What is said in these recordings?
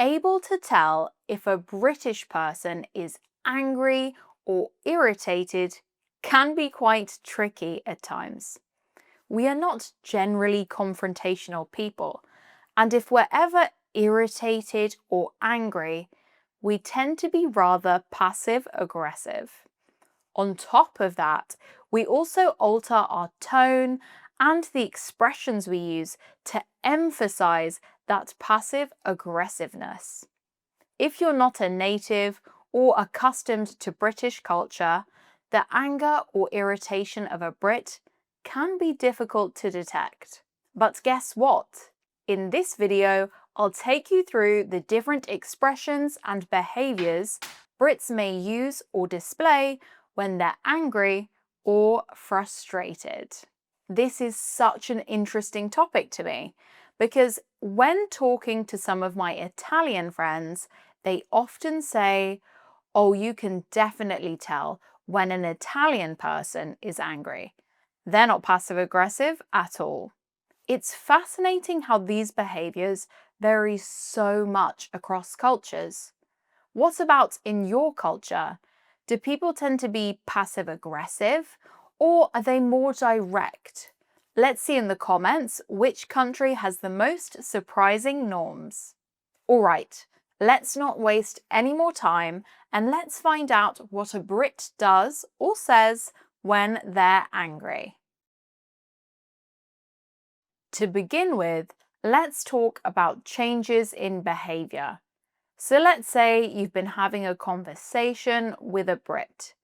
able to tell if a British person is angry or irritated can be quite tricky at times. We are not generally confrontational people, and if we're ever irritated or angry, we tend to be rather passive-aggressive. On top of that, we also alter our tone and the expressions we use to emphasize that passive aggressiveness. If you're not a native or accustomed to British culture, the anger or irritation of a Brit can be difficult to detect. But guess what? In this video, I'll take you through the different expressions and behaviours Brits may use or display when they're angry or frustrated. This is such an interesting topic to me because when talking to some of my Italian friends, they often say, "Oh, you can definitely tell when an Italian person is angry. They're not passive-aggressive at all." It's fascinating how these behaviours vary so much across cultures. What about in your culture? Do people tend to be passive-aggressive or are they more direct? Let's see in the comments which country has the most surprising norms. All right, let's not waste any more time and let's find out what a Brit does or says when they're angry. To begin with, let's talk about changes in behaviour. So let's say you've been having a conversation with a Brit,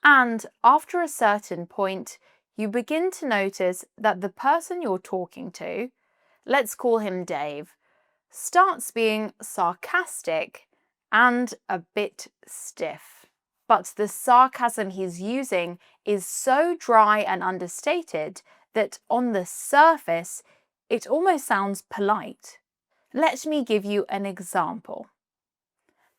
and after a certain point, you begin to notice that the person you're talking to, let's call him Dave, starts being sarcastic and a bit stiff. But the sarcasm he's using is so dry and understated that on the surface, it almost sounds polite. Let me give you an example.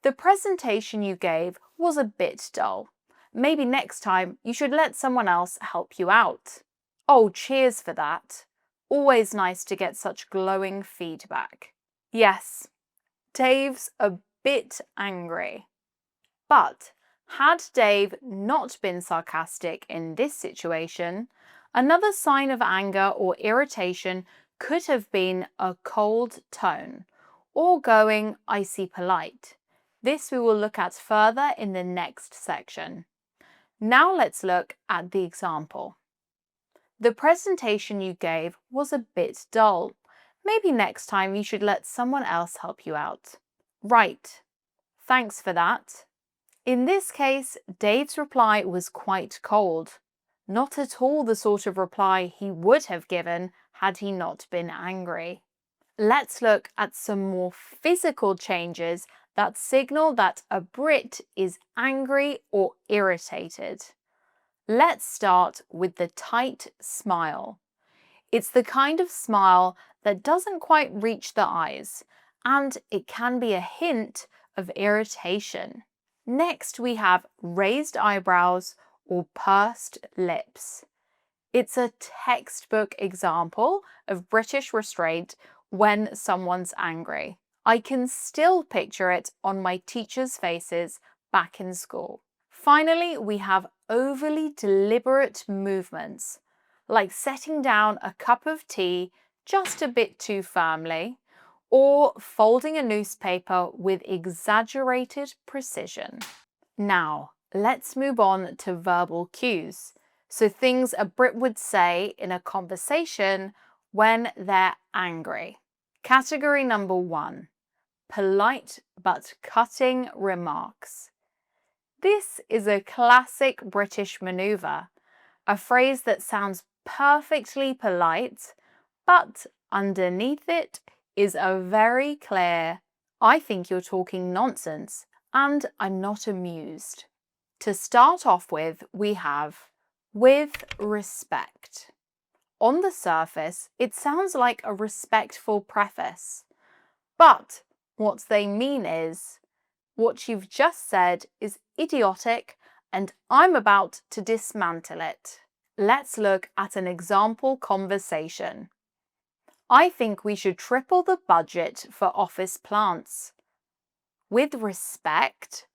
The presentation you gave was a bit dull. Maybe next time you should let someone else help you out. Oh, cheers for that. Always nice to get such glowing feedback. Yes, Dave's a bit angry. But had Dave not been sarcastic in this situation, another sign of anger or irritation could have been a cold tone or going icy polite. This we will look at further in the next section. Now let's look at the example. The presentation you gave was a bit dull. Maybe next time you should let someone else help you out. Right. Thanks for that. In this case, Dave's reply was quite cold. Not at all the sort of reply he would have given had he not been angry. Let's look at some more physical changes that signal that a Brit is angry or irritated. Let's start with the tight smile. It's the kind of smile that doesn't quite reach the eyes, and it can be a hint of irritation. Next, we have raised eyebrows or pursed lips. It's a textbook example of British restraint when someone's angry. I can still picture it on my teachers' faces back in school. Finally, we have overly deliberate movements, like setting down a cup of tea just a bit too firmly, or folding a newspaper with exaggerated precision. Now, let's move on to verbal cues. So things a Brit would say in a conversation when they're angry. Category number 1, polite but cutting remarks. This is a classic British manoeuvre, a phrase that sounds perfectly polite, but underneath it is a very clear, "I think you're talking nonsense and I'm not amused." To start off with, we have with respect. On the surface, it sounds like a respectful preface, but what they mean is, what you've just said is idiotic and I'm about to dismantle it. Let's look at an example conversation. "I think we should triple the budget for office plants." With respect,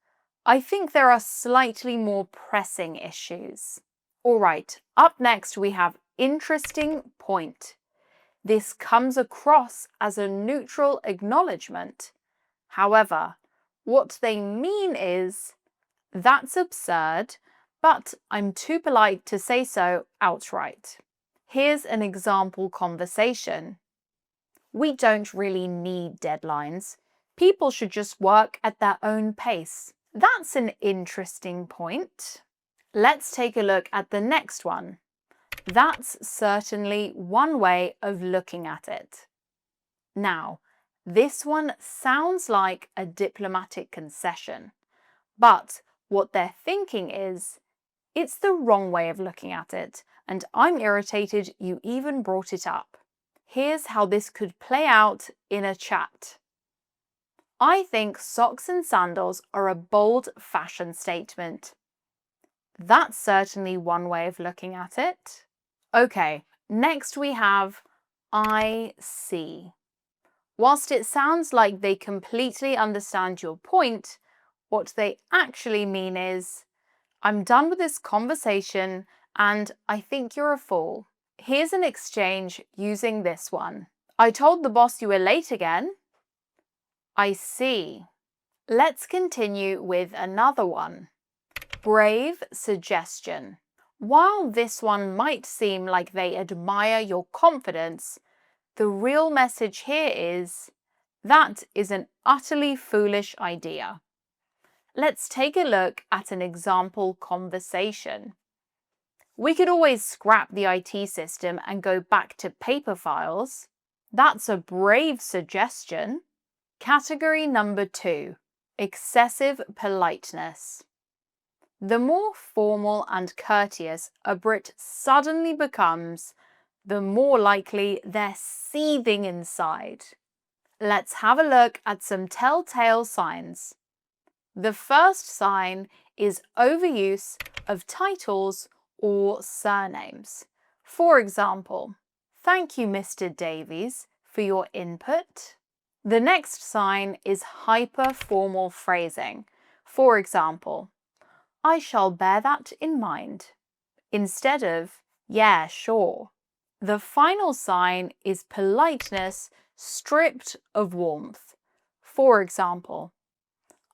I think there are slightly more pressing issues. All right, up next we have interesting point. This comes across as a neutral acknowledgement. However, what they mean is, that's absurd, but I'm too polite to say so outright. Here's an example conversation. We don't really need deadlines. People should just work at their own pace. That's an interesting point. Let's take a look at the next one. That's certainly one way of looking at it. Now, this one sounds like a diplomatic concession, but what they're thinking is, it's the wrong way of looking at it, and I'm irritated you even brought it up. Here's how this could play out in a chat. I think socks and sandals are a bold fashion statement. That's certainly one way of looking at it. Okay, next we have I see. Whilst it sounds like they completely understand your point, what they actually mean is, I'm done with this conversation and I think you're a fool. Here's an exchange using this one. I told the boss you were late again. I see. Let's continue with another one. Brave suggestion. While this one might seem like they admire your confidence, the real message here is, that is an utterly foolish idea. Let's take a look at an example conversation. We could always scrap the IT system and go back to paper files. That's a brave suggestion. Category number 2, excessive politeness. The more formal and courteous a Brit suddenly becomes, the more likely they're seething inside. Let's have a look at some telltale signs. The first sign is overuse of titles or surnames. For example, thank you, Mr. Davies, for your input. The next sign is hyper-formal phrasing. For example, I shall bear that in mind, instead of, yeah, sure. The final sign is politeness stripped of warmth. For example,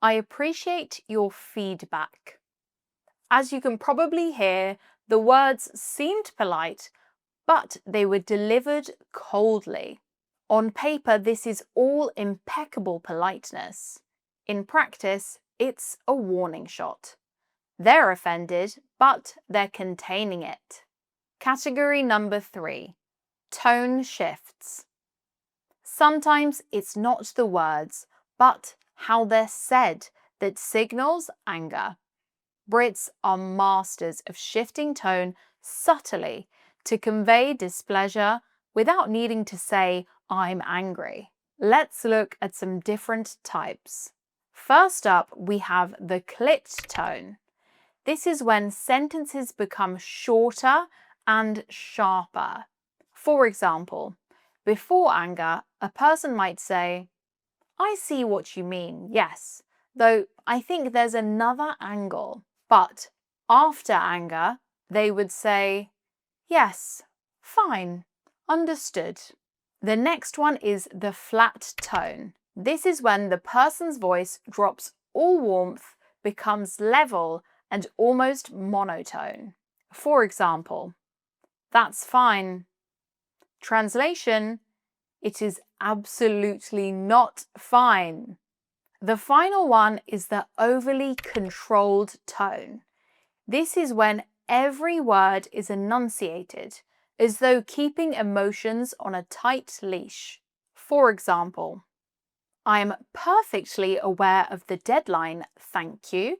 I appreciate your feedback. As you can probably hear, the words seemed polite, but they were delivered coldly. On paper, this is all impeccable politeness. In practice, it's a warning shot. They're offended, but they're containing it. Category number 3, tone shifts. Sometimes it's not the words, but how they're said that signals anger. Brits are masters of shifting tone subtly to convey displeasure without needing to say, I'm angry. Let's look at some different types. First up, we have the clipped tone. This is when sentences become shorter and sharper. For example, before anger, a person might say, I see what you mean, yes, though I think there's another angle. But after anger, they would say, yes, fine, understood. The next one is the flat tone. This is when the person's voice drops all warmth, becomes level, and almost monotone. For example, that's fine. Translation, it is absolutely not fine. The final one is the overly controlled tone. This is when every word is enunciated, as though keeping emotions on a tight leash. For example, I am perfectly aware of the deadline, thank you.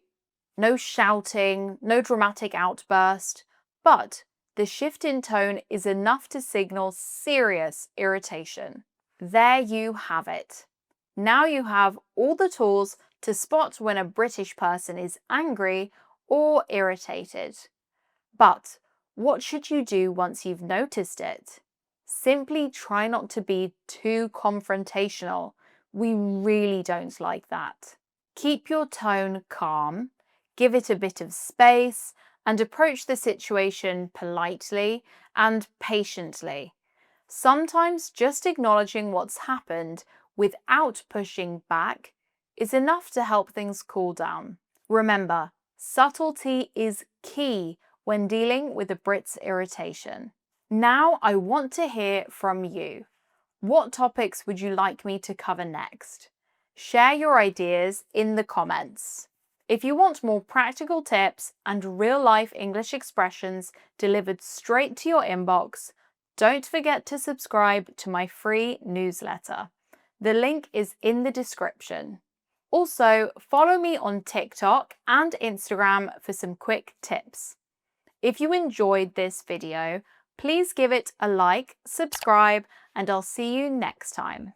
No shouting, no dramatic outburst, but the shift in tone is enough to signal serious irritation. There you have it. Now you have all the tools to spot when a British person is angry or irritated. But what should you do once you've noticed it? Simply try not to be too confrontational. We really don't like that. Keep your tone calm, give it a bit of space, and approach the situation politely and patiently. Sometimes just acknowledging what's happened without pushing back is enough to help things cool down. Remember, subtlety is key when dealing with a Brit's irritation. Now I want to hear from you. What topics would you like me to cover next? Share your ideas in the comments. If you want more practical tips and real-life English expressions delivered straight to your inbox, don't forget to subscribe to my free newsletter. The link is in the description. Also, follow me on TikTok and Instagram for some quick tips. If you enjoyed this video, please give it a like, subscribe, and I'll see you next time.